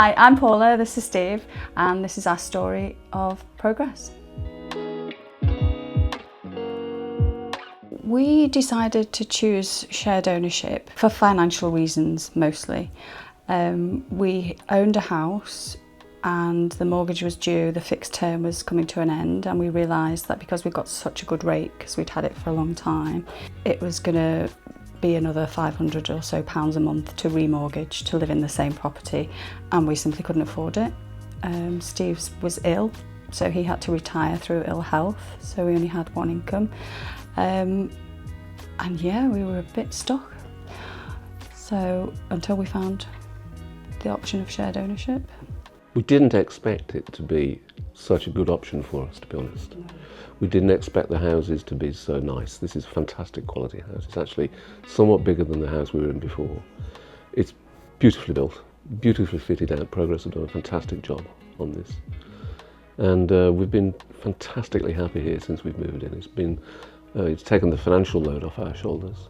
Hi, I'm Paula, this is Steve, and this is our story of progress. We decided to choose shared ownership for financial reasons mostly. We owned a house and the mortgage was due, the fixed term was coming to an end, and we realised that because we got such a good rate, because we'd had it for a long time, it was going to be another £500 or so a month to remortgage to live in the same property, and we simply couldn't afford it. Steve was ill, so he had to retire through ill health, so we only had one income. And yeah, we were a bit stuck. So until we found the option of shared ownership. We didn't expect it to be such a good option for us, to be honest. No. We didn't expect the houses to be so nice. This is a fantastic quality house. It's actually somewhat bigger than the house we were in before. It's beautifully built, beautifully fitted out. Progress have done a fantastic job on this. And we've been fantastically happy here since we've moved in. It's taken the financial load off our shoulders,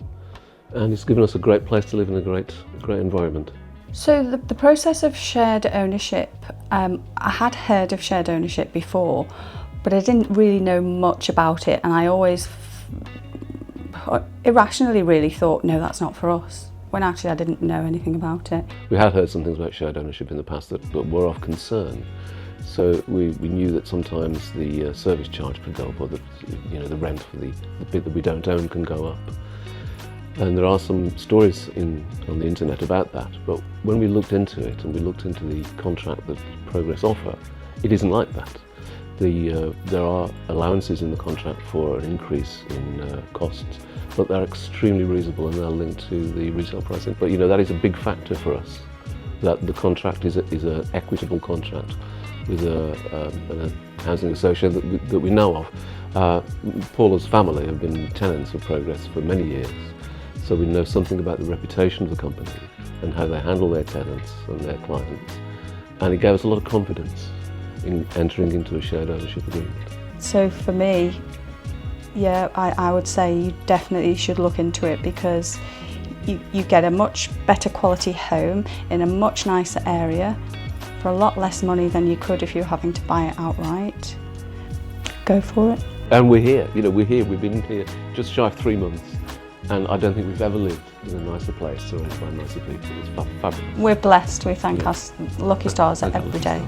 and it's given us a great place to live in a great environment. So the process of shared ownership, I had heard of shared ownership before, but I didn't really know much about it, and I always irrationally really thought, no, that's not for us, when actually I didn't know anything about it. We had heard some things about shared ownership in the past that were of concern. So we knew that sometimes the service charge could go up, or the rent for the bit that we don't own can go up. And there are some stories on the internet about that, but when we looked into it and we looked into the contract that Progress offer, it isn't like that. There are allowances in the contract for an increase in costs, but they're extremely reasonable and they're linked to the resale pricing. But that is a big factor for us, that the contract is an equitable contract with a housing association that we know of. Paula's family have been tenants of Progress for many years, so we know something about the reputation of the company and how they handle their tenants and their clients, and it gave us a lot of confidence in entering into a shared ownership agreement. So for me, yeah, I would say you definitely should look into it, because you get a much better quality home in a much nicer area for a lot less money than you could if you're having to buy it outright. Go for it. And we're here, we've been here just shy of 3 months, and I don't think we've ever lived in a nicer place surrounded by nicer people. It's fabulous. We're blessed, we thank our lucky stars every day.